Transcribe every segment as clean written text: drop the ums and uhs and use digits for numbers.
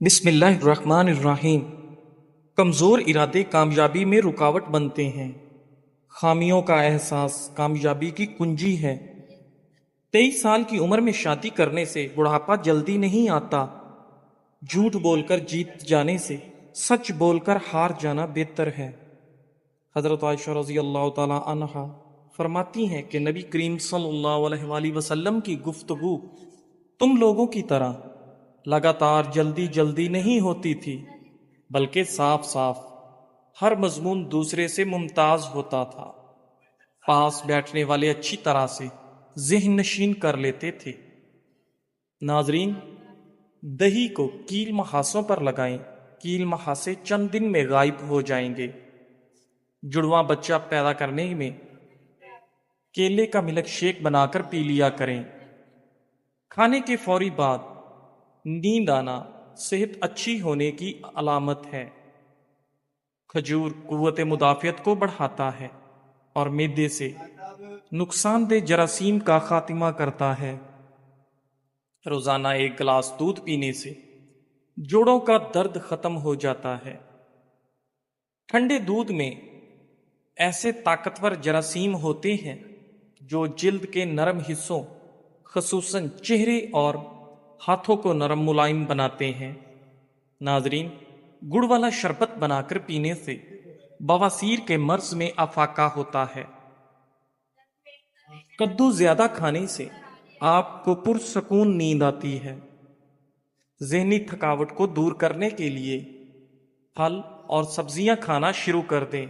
بسم اللہ الرحمن الرحیم۔ کمزور ارادے کامیابی میں رکاوٹ بنتے ہیں۔ خامیوں کا احساس کامیابی کی کنجی ہے۔ 23 سال کی عمر میں شادی کرنے سے بڑھاپا جلدی نہیں آتا۔ جھوٹ بول کر جیت جانے سے سچ بول کر ہار جانا بہتر ہے۔ حضرت عائشہ رضی اللہ تعالی عنہا فرماتی ہیں کہ نبی کریم صلی اللہ علیہ وآلہ وسلم کی گفتگو تم لوگوں کی طرح لگاتار جلدی جلدی نہیں ہوتی تھی، بلکہ صاف صاف ہر مضمون دوسرے سے ممتاز ہوتا تھا۔ پاس بیٹھنے والے اچھی طرح سے ذہن نشین کر لیتے تھے۔ ناظرین، دہی کو کیل محاسوں پر لگائیں، کیل محاسے چند دن میں غائب ہو جائیں گے۔ جڑواں بچہ پیدا کرنے میں کیلے کا ملک شیک بنا کر پی لیا کریں۔ کھانے کے فوری بعد نیند آنا صحت اچھی ہونے کی علامت ہے۔ کھجور قوت مدافعت کو بڑھاتا ہے اور معدے سے نقصان دہ جراثیم کا خاتمہ کرتا ہے۔ روزانہ 1 گلاس دودھ پینے سے جوڑوں کا درد ختم ہو جاتا ہے۔ ٹھنڈے دودھ میں ایسے طاقتور جراثیم ہوتے ہیں جو جلد کے نرم حصوں خصوصاً چہرے اور ہاتھوں کو نرم ملائم بناتے ہیں۔ ناظرین، گڑ والا شربت بنا کر پینے سے بواسیر کے مرض میں افاقہ ہوتا ہے۔ کدو زیادہ کھانے سے آپ کو پرسکون نیند آتی ہے۔ ذہنی تھکاوٹ کو دور کرنے کے لیے پھل اور سبزیاں کھانا شروع کر دیں،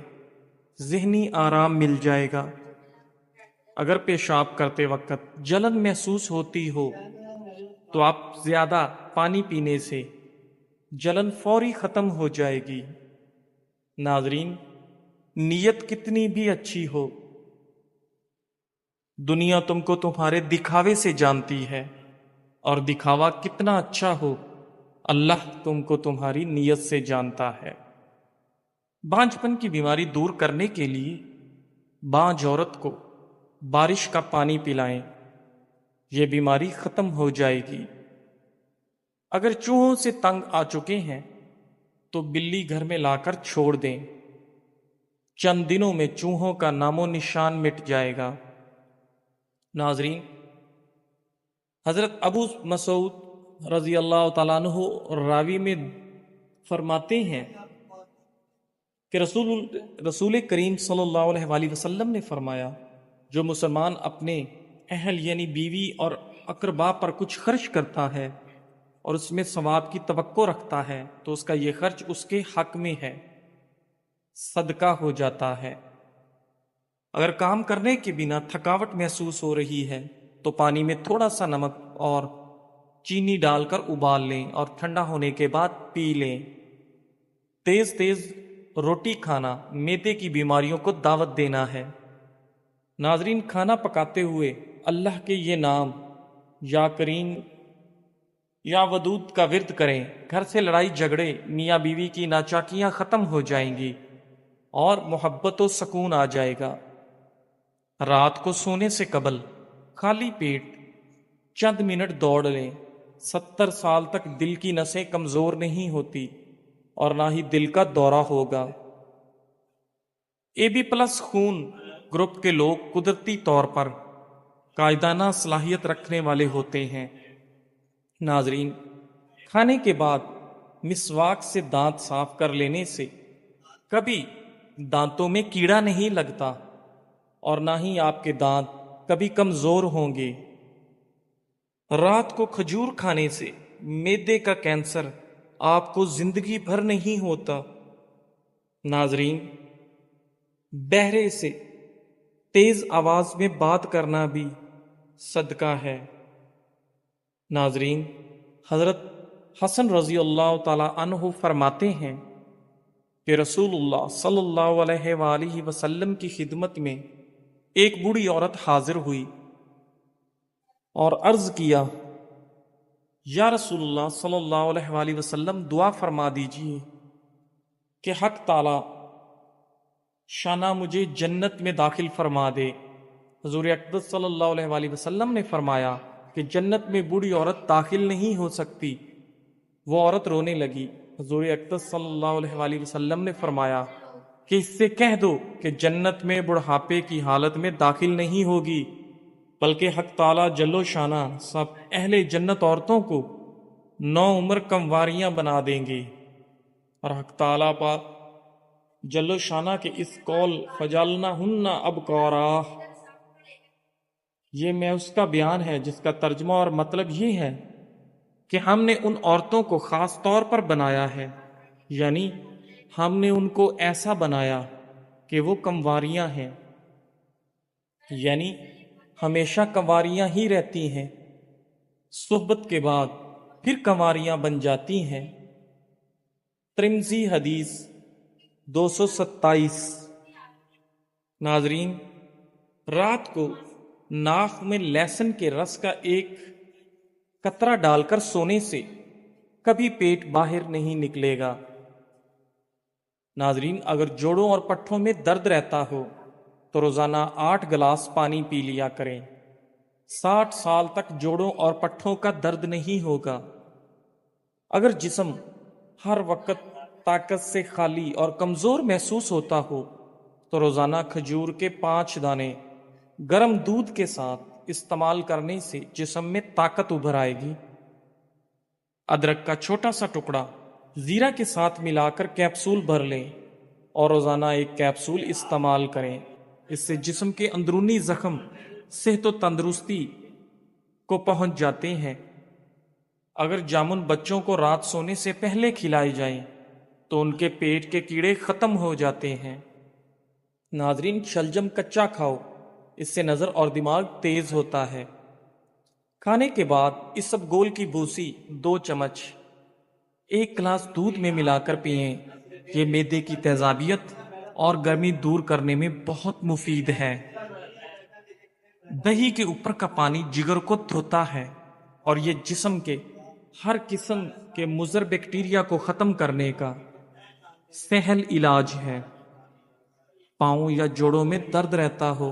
ذہنی آرام مل جائے گا۔ اگر پیشاب کرتے وقت جلن محسوس ہوتی ہو تو آپ زیادہ پانی پینے سے جلن فوری ختم ہو جائے گی۔ ناظرین، نیت کتنی بھی اچھی ہو، دنیا تم کو تمہارے دکھاوے سے جانتی ہے، اور دکھاوا کتنا اچھا ہو، اللہ تم کو تمہاری نیت سے جانتا ہے۔ بانجھپن کی بیماری دور کرنے کے لیے بانجھ عورت کو بارش کا پانی پلائیں، یہ بیماری ختم ہو جائے گی۔ اگر چوہوں سے تنگ آ چکے ہیں تو بلی گھر میں لا کر چھوڑ دیں، چند دنوں میں چوہوں کا نام و نشان مٹ جائے گا۔ ناظرین، حضرت ابو مسعود رضی اللہ تعالیٰ عنہ راوی میں فرماتے ہیں کہ رسول کریم صلی اللہ علیہ وآلہ وسلم نے فرمایا، جو مسلمان اپنے اہل یعنی بیوی اور اقربا پر کچھ خرچ کرتا ہے اور اس میں ثواب کی توقع رکھتا ہے تو اس کا یہ خرچ اس کے حق میں ہے، صدقہ ہو جاتا ہے۔ اگر کام کرنے کے بنا تھکاوٹ محسوس ہو رہی ہے تو پانی میں تھوڑا سا نمک اور چینی ڈال کر ابال لیں اور ٹھنڈا ہونے کے بعد پی لیں۔ تیز تیز روٹی کھانا معدے کی بیماریوں کو دعوت دینا ہے۔ ناظرین، کھانا پکاتے ہوئے اللہ کے یہ نام یا کریم یا ودود کا ورد کریں، گھر سے لڑائی جھگڑے میاں بیوی کی ناچاکیاں ختم ہو جائیں گی اور محبت و سکون آ جائے گا۔ رات کو سونے سے قبل خالی پیٹ چند منٹ دوڑ لیں۔ 70 سال تک دل کی نسیں کمزور نہیں ہوتی اور نہ ہی دل کا دورہ ہوگا۔ AB+ خون گروپ کے لوگ قدرتی طور پر قائدانہ صلاحیت رکھنے والے ہوتے ہیں۔ ناظرین، کھانے کے بعد مسواک سے دانت صاف کر لینے سے کبھی دانتوں میں کیڑا نہیں لگتا اور نہ ہی آپ کے دانت کبھی کمزور ہوں گے۔ رات کو کھجور کھانے سے معدے کا کینسر آپ کو زندگی بھر نہیں ہوتا۔ ناظرین، بہرے سے تیز آواز میں بات کرنا بھی صدقہ ہے۔ ناظرین، حضرت حسن رضی اللہ تعالی عنہ فرماتے ہیں کہ رسول اللہ صلی اللہ علیہ وآلہ وسلم کی خدمت میں ایک بوڑھی عورت حاضر ہوئی اور عرض کیا، یا رسول اللہ صلی اللہ علیہ وآلہ وسلم، دعا فرما دیجئے کہ حق تعالی شانہ مجھے جنت میں داخل فرما دے۔ حضور اقدس صلی اللہ علیہ وآلہ وسلم نے فرمایا کہ جنت میں بوڑھی عورت داخل نہیں ہو سکتی وہ عورت رونے لگی۔ حضور اقدس صلی اللہ علیہ وآلہ وسلم نے فرمایا کہ اس سے کہہ دو کہ جنت میں بڑھاپے کی حالت میں داخل نہیں ہوگی، بلکہ حق تعالیٰ جل و شانہ سب اہل جنت عورتوں کو 9 عمر کمواریاں بنا دیں گے۔ اور حق تعالیٰ پاک جل و شانہ کے اس قول فجعلناہن ابکارا، یہ میں اس کا بیان ہے جس کا ترجمہ اور مطلب یہ ہے کہ ہم نے ان عورتوں کو خاص طور پر بنایا ہے، یعنی ہم نے ان کو ایسا بنایا کہ وہ کنواریاں ہیں، یعنی ہمیشہ کنواریاں ہی رہتی ہیں، صحبت کے بعد پھر کنواریاں بن جاتی ہیں۔ ترمذی حدیث 227۔ ناظرین، رات کو ناک میں لہسن کے رس کا ایک قطرہ ڈال کر سونے سے کبھی پیٹ باہر نہیں نکلے گا۔ ناظرین، اگر جوڑوں اور پٹھوں میں درد رہتا ہو تو روزانہ 8 گلاس پانی پی لیا کریں۔ 60 سال تک جوڑوں اور پٹھوں کا درد نہیں ہوگا۔ اگر جسم ہر وقت طاقت سے خالی اور کمزور محسوس ہوتا ہو تو روزانہ کھجور کے 5 دانے گرم دودھ کے ساتھ استعمال کرنے سے جسم میں طاقت ابھر آئے گی۔ ادرک کا چھوٹا سا ٹکڑا زیرہ کے ساتھ ملا کر کیپسول بھر لیں اور روزانہ 1 کیپسول استعمال کریں۔ اس سے جسم کے اندرونی زخم صحت و تندرستی کو پہنچ جاتے ہیں۔ اگر جامن بچوں کو رات سونے سے پہلے کھلائے جائیں تو ان کے پیٹ کے کیڑے ختم ہو جاتے ہیں۔ ناظرین، شلجم کچا کھاؤ، اس سے نظر اور دماغ تیز ہوتا ہے۔ کھانے کے بعد اسبگول کی بھوسی 2 چمچ 1 گلاس دودھ میں ملا کر پئیں۔ یہ معدے کی تیزابیت اور گرمی دور کرنے میں بہت مفید ہے۔ دہی کے اوپر کا پانی جگر کو دھوتا ہے اور یہ جسم کے ہر قسم کے مضر بیکٹیریا کو ختم کرنے کا سہل علاج ہے۔ پاؤں یا جوڑوں میں درد رہتا ہو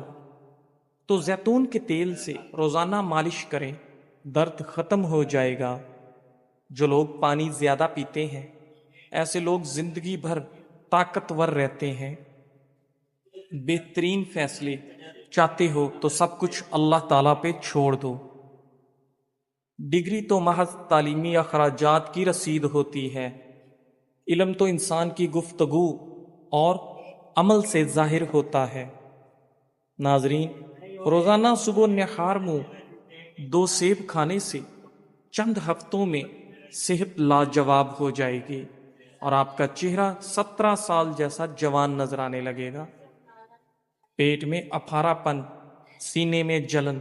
تو زیتون کے تیل سے روزانہ مالش کریں، درد ختم ہو جائے گا۔ جو لوگ پانی زیادہ پیتے ہیں ایسے لوگ زندگی بھر طاقتور رہتے ہیں۔ بہترین فیصلے چاہتے ہو تو سب کچھ اللہ تعالیٰ پہ چھوڑ دو۔ ڈگری تو محض تعلیمی اخراجات کی رسید ہوتی ہے، علم تو انسان کی گفتگو اور عمل سے ظاہر ہوتا ہے۔ ناظرین، روزانہ صبح نہار منہ 2 سیب کھانے سے چند ہفتوں میں صحت لاجواب ہو جائے گی اور آپ کا چہرہ 17 سال جیسا جوان نظر آنے لگے گا۔ پیٹ میں اپھارا پن، سینے میں جلن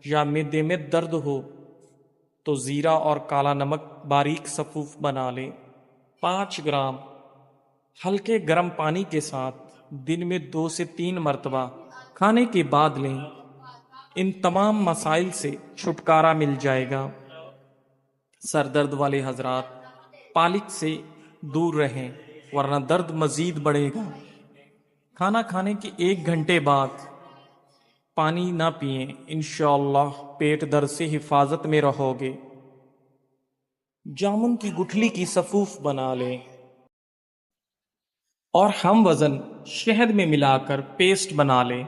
یا معدے میں درد ہو تو زیرہ اور کالا نمک باریک صفوف بنا لیں۔ 5 گرام ہلکے گرم پانی کے ساتھ دن میں 2 سے 3 مرتبہ کھانے کے بعد لیں۔ ان تمام مسائل سے چھٹکارا مل جائے گا۔ سر درد والے حضرات پالک سے دور رہیں ورنہ درد مزید بڑھے گا۔ کھانا کھانے کے 1 گھنٹے بعد پانی نہ پئیں، انشاءاللہ پیٹ درد سے حفاظت میں رہو گے۔ جامن کی گٹھلی کی صفوف بنا لیں اور ہم وزن شہد میں ملا کر پیسٹ بنا لیں،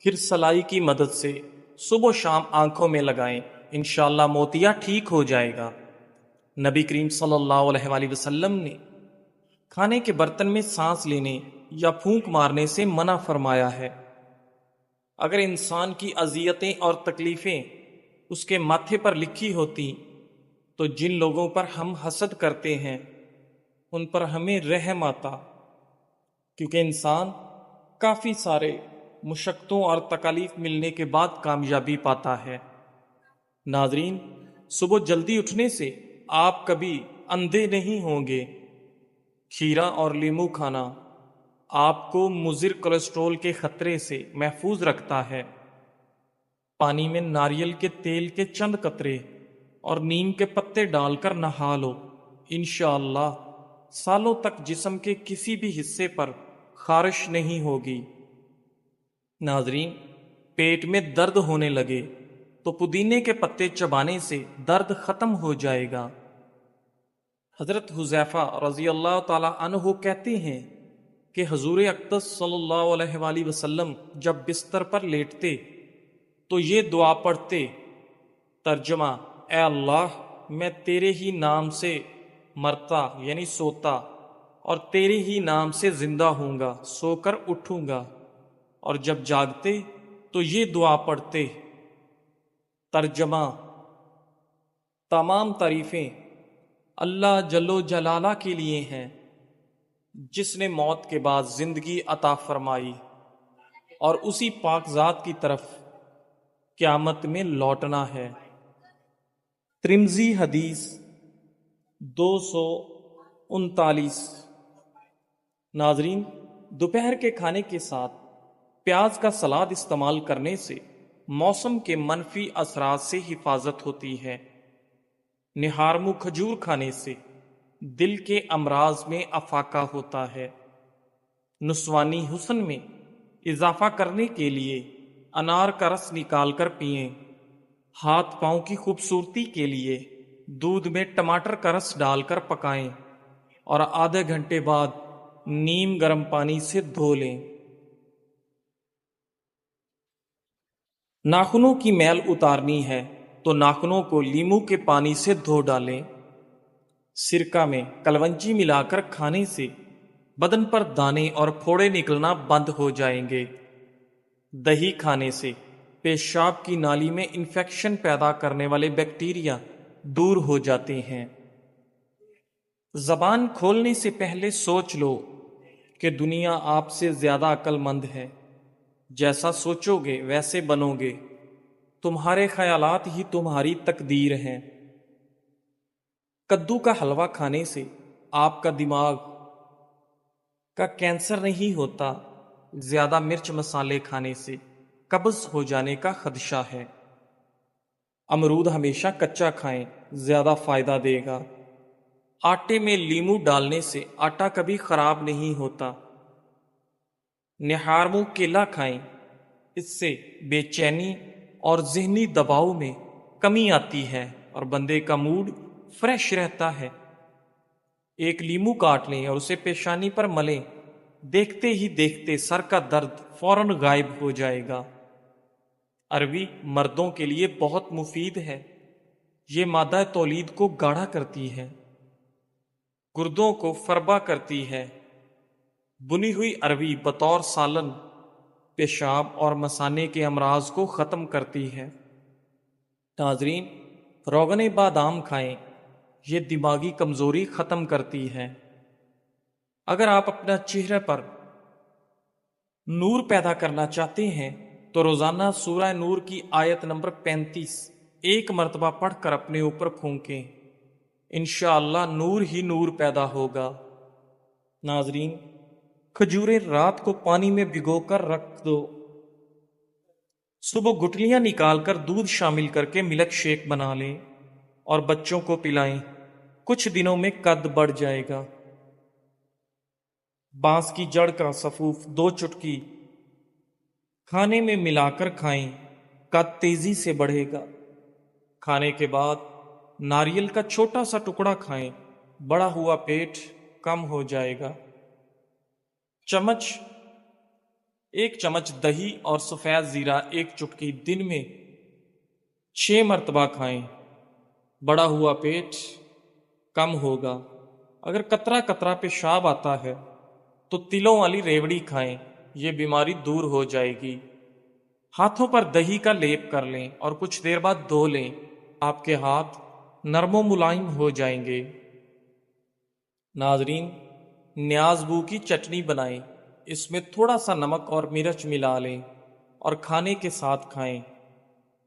پھر سلائی کی مدد سے صبح و شام آنکھوں میں لگائیں، انشاءاللہ موتیا ٹھیک ہو جائے گا۔ نبی کریم صلی اللہ علیہ وآلہ وسلم نے کھانے کے برتن میں سانس لینے یا پھونک مارنے سے منع فرمایا ہے۔ اگر انسان کی اذیتیں اور تکلیفیں اس کے ماتھے پر لکھی ہوتی تو جن لوگوں پر ہم حسد کرتے ہیں ان پر ہمیں رحم آتا، کیونکہ انسان کافی سارے مشقتوں اور تکالیف ملنے کے بعد کامیابی پاتا ہے۔ ناظرین، صبح جلدی اٹھنے سے آپ کبھی اندھے نہیں ہوں گے۔ کھیرا اور لیمو کھانا آپ کو مضر کولیسٹرول کے خطرے سے محفوظ رکھتا ہے۔ پانی میں ناریل کے تیل کے چند قطرے اور نیم کے پتے ڈال کر نہا لو، انشاءاللہ سالوں تک جسم کے کسی بھی حصے پر خارش نہیں ہوگی۔ ناظرین، پیٹ میں درد ہونے لگے تو پودینے کے پتے چبانے سے درد ختم ہو جائے گا۔ حضرت حذیفہ رضی اللہ تعالی عنہ کہتے ہیں کہ حضور اقدس صلی اللہ علیہ وآلہ وسلم جب بستر پر لیٹتے تو یہ دعا پڑھتے، ترجمہ: اے اللہ، میں تیرے ہی نام سے مرتا یعنی سوتا اور تیرے ہی نام سے زندہ ہوں گا، سو کر اٹھوں گا. اور جب جاگتے تو یہ دعا پڑھتے، ترجمہ: تمام تعریفیں اللہ جل و جلالہ کے لیے ہیں جس نے موت کے بعد زندگی عطا فرمائی، اور اسی پاک ذات کی طرف قیامت میں لوٹنا ہے. ترمذی حدیث 239. ناظرین، دوپہر کے کھانے کے ساتھ پیاز کا سلاد استعمال کرنے سے موسم کے منفی اثرات سے حفاظت ہوتی ہے. نہارمو کھجور کھانے سے دل کے امراض میں افاقہ ہوتا ہے. نسوانی حسن میں اضافہ کرنے کے لیے انار کا رس نکال کر پئیں. ہاتھ پاؤں کی خوبصورتی کے لیے دودھ میں ٹماٹر کا رس ڈال کر پکائیں اور آدھے گھنٹے بعد نیم گرم پانی سے دھو لیں. ناخنوں کی میل اتارنی ہے تو ناخنوں کو لیموں کے پانی سے دھو ڈالیں. سرکہ میں کلونجی ملا کر کھانے سے بدن پر دانے اور پھوڑے نکلنا بند ہو جائیں گے. دہی کھانے سے پیشاب کی نالی میں انفیکشن پیدا کرنے والے بیکٹیریا دور ہو جاتے ہیں. زبان کھولنے سے پہلے سوچ لو کہ دنیا آپ سے زیادہ عقل مند ہے. جیسا سوچو گے ویسے بنو گے. تمہارے خیالات ہی تمہاری تقدیر ہیں. کدو کا حلوہ کھانے سے آپ کا دماغ کا کینسر نہیں ہوتا. زیادہ مرچ مسالے کھانے سے قبض ہو جانے کا خدشہ ہے. امرود ہمیشہ کچا کھائیں، زیادہ فائدہ دے گا. آٹے میں لیموں ڈالنے سے آٹا کبھی خراب نہیں ہوتا. نہارمو کیلا کھائیں، اس سے بے چینی اور ذہنی دباؤ میں کمی آتی ہے اور بندے کا موڈ فریش رہتا ہے. ایک لیموں کاٹ لیں اور اسے پیشانی پر ملیں، دیکھتے ہی دیکھتے سر کا درد فوراً غائب ہو جائے گا. عربی مردوں کے لیے بہت مفید ہے. یہ مادہ تولید کو گاڑھا کرتی ہے، گردوں کو فربا کرتی ہے. بنی ہوئی عربی بطور سالن پیشاب اور مثانے کے امراض کو ختم کرتی ہے. ناظرین، روغن بادام کھائیں، یہ دماغی کمزوری ختم کرتی ہے. اگر آپ اپنا چہرے پر نور پیدا کرنا چاہتے ہیں تو روزانہ سورہ نور کی آیت نمبر 35 ایک مرتبہ پڑھ کر اپنے اوپر پھونکیں. انشاءاللہ نور ہی نور پیدا ہوگا. ناظرین، کھجوریں رات کو پانی میں بھگو کر رکھ دو. صبح گٹلیاں نکال کر دودھ شامل کر کے ملک شیک بنا لیں اور بچوں کو پلائیں. کچھ دنوں میں قد بڑھ جائے گا. بانس کی جڑ کا سفوف 2 چٹکی کھانے میں ملا کر کھائیں، قد تیزی سے بڑھے گا. کھانے کے بعد ناریل کا چھوٹا سا ٹکڑا کھائیں، بڑا ہوا پیٹ کم ہو جائے گا. ایک چمچ دہی اور سفید زیرہ 1 چٹکی دن میں 6 مرتبہ کھائیں، بڑا ہوا پیٹ کم ہوگا. اگر قطرہ قطرہ پیشاب آتا ہے تو تلوں والی ریوڑی کھائیں، یہ بیماری دور ہو جائے گی. ہاتھوں پر دہی کا لیپ کر لیں اور کچھ دیر بعد دھو لیں، آپ کے ہاتھ نرم و ملائم ہو جائیں گے. ناظرین، نیاز بو کی چٹنی بنائیں، اس میں تھوڑا سا نمک اور مرچ ملا لیں اور کھانے کے ساتھ کھائیں.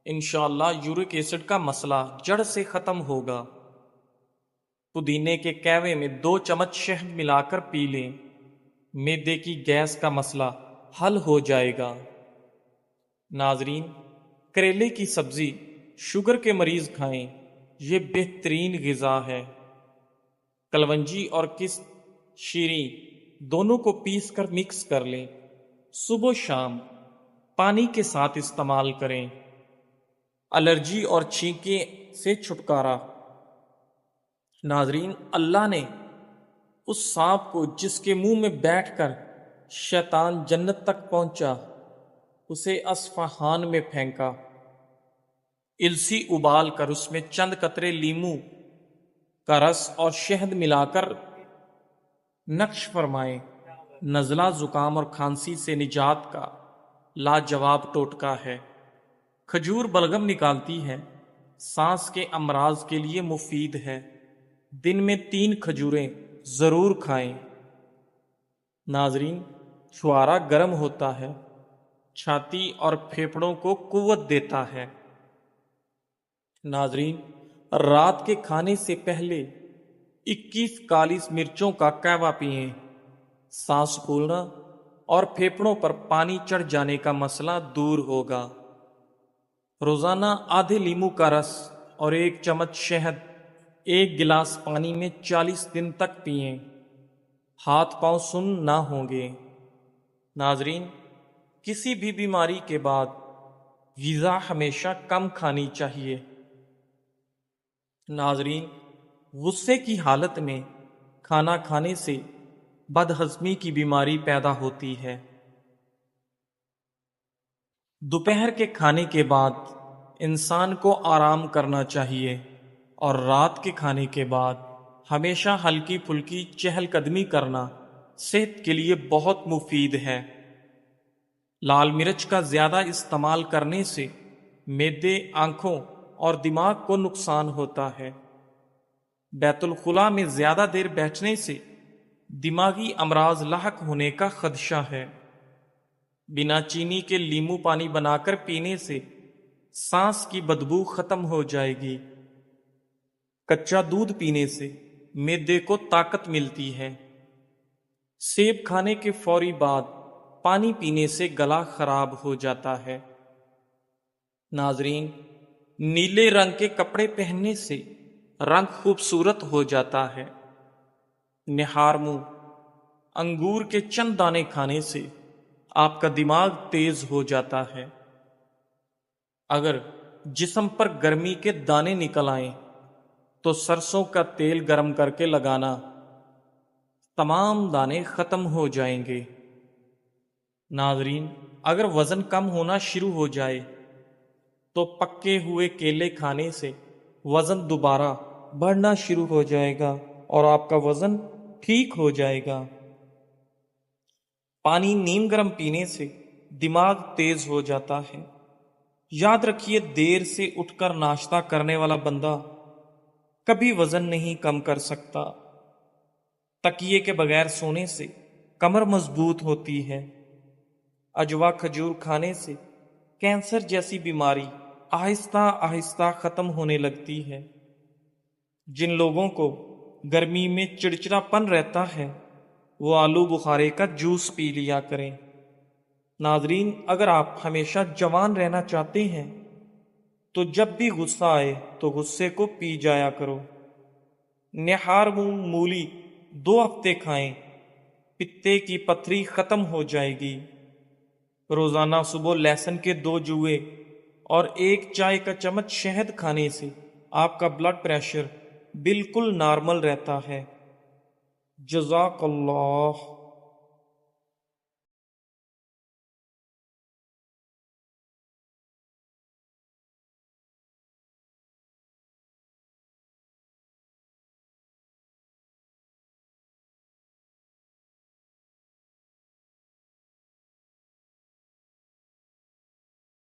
انشاءاللہ یورک ایسڈ کا مسئلہ جڑ سے ختم ہوگا. پودینے کے کہوے میں 2 چمچ شہد ملا کر پی لیں، معدے کی گیس کا مسئلہ حل ہو جائے گا. ناظرین، کریلے کی سبزی شوگر کے مریض کھائیں، یہ بہترین غذا ہے. کلونجی اور شیریں دونوں کو پیس کر مکس کر لیں، صبح و شام پانی کے ساتھ استعمال کریں. الرجی اور چھینکیں سے چھٹکارا. ناظرین، اللہ نے اس سانپ کو جس کے منہ میں بیٹھ کر شیطان جنت تک پہنچا اسے اصفہان میں پھینکا، السی ابال کر اس میں چند قطرے لیمو کا رس اور شہد ملا کر نقش فرمائے، نزلہ زکام اور کھانسی سے نجات کا لاجواب ٹوٹکا ہے۔ کھجور بلغم نکالتی ہے، سانس کے امراض کے لیے مفید ہے، دن میں 3 کھجوریں ضرور کھائیں۔ ناظرین، چھوارا گرم ہوتا ہے، چھاتی اور پھیپھڑوں کو قوت دیتا ہے۔ ناظرین، رات کے کھانے سے پہلے 21 کالی مرچوں کا قہوہ پئیں، سانس پھولنا اور پھیپھڑوں پر پانی چڑھ جانے کا مسئلہ دور ہوگا۔ روزانہ آدھے لیمو کا رس اور 1 چمچ شہد 1 گلاس پانی میں 40 دن تک پئیں، ہاتھ پاؤں سن نہ ہوں گے۔ ناظرین، کسی بھی بیماری کے بعد غذا ہمیشہ کم کھانی چاہیے۔ ناظرین، غصے کی حالت میں کھانا کھانے سے بدہضمی کی بیماری پیدا ہوتی ہے۔ دوپہر کے کھانے کے بعد انسان کو آرام کرنا چاہیے اور رات کے کھانے کے بعد ہمیشہ ہلکی پھلکی چہل قدمی کرنا صحت کے لیے بہت مفید ہے۔ لال مرچ کا زیادہ استعمال کرنے سے معدے، آنکھوں اور دماغ کو نقصان ہوتا ہے۔ بیت الخلاء میں زیادہ دیر بیٹھنے سے دماغی امراض لاحق ہونے کا خدشہ ہے۔ بنا چینی کے لیمو پانی بنا کر پینے سے سانس کی بدبو ختم ہو جائے گی۔ کچا دودھ پینے سے معدے کو طاقت ملتی ہے۔ سیب کھانے کے فوری بعد پانی پینے سے گلا خراب ہو جاتا ہے۔ ناظرین، نیلے رنگ کے کپڑے پہننے سے رنگ خوبصورت ہو جاتا ہے۔ نہار منہ انگور کے چند دانے کھانے سے آپ کا دماغ تیز ہو جاتا ہے۔ اگر جسم پر گرمی کے دانے نکل آئیں تو سرسوں کا تیل گرم کر کے لگانا، تمام دانے ختم ہو جائیں گے۔ ناظرین، اگر وزن کم ہونا شروع ہو جائے تو پکے ہوئے کیلے کھانے سے وزن دوبارہ بڑھنا شروع ہو جائے گا اور آپ کا وزن ٹھیک ہو جائے گا۔ پانی نیم گرم پینے سے دماغ تیز ہو جاتا ہے۔ یاد رکھیے، دیر سے اٹھ کر ناشتہ کرنے والا بندہ کبھی وزن نہیں کم کر سکتا۔ تکیے کے بغیر سونے سے کمر مضبوط ہوتی ہے۔ اجوا کھجور کھانے سے کینسر جیسی بیماری آہستہ آہستہ ختم ہونے لگتی ہے۔ جن لوگوں کو گرمی میں چڑچڑا پن رہتا ہے وہ آلو بخارے کا جوس پی لیا کریں۔ ناظرین، اگر آپ ہمیشہ جوان رہنا چاہتے ہیں تو جب بھی غصہ آئے تو غصے کو پی جایا کرو۔ نہار منہ مولی 2 ہفتے کھائیں، پتے کی پتھری ختم ہو جائے گی۔ روزانہ صبح لہسن کے 2 جوئے اور 1 چائے کا چمچ شہد کھانے سے آپ کا بلڈ پریشر بالکل نارمل رہتا ہے۔ جزاک اللہ۔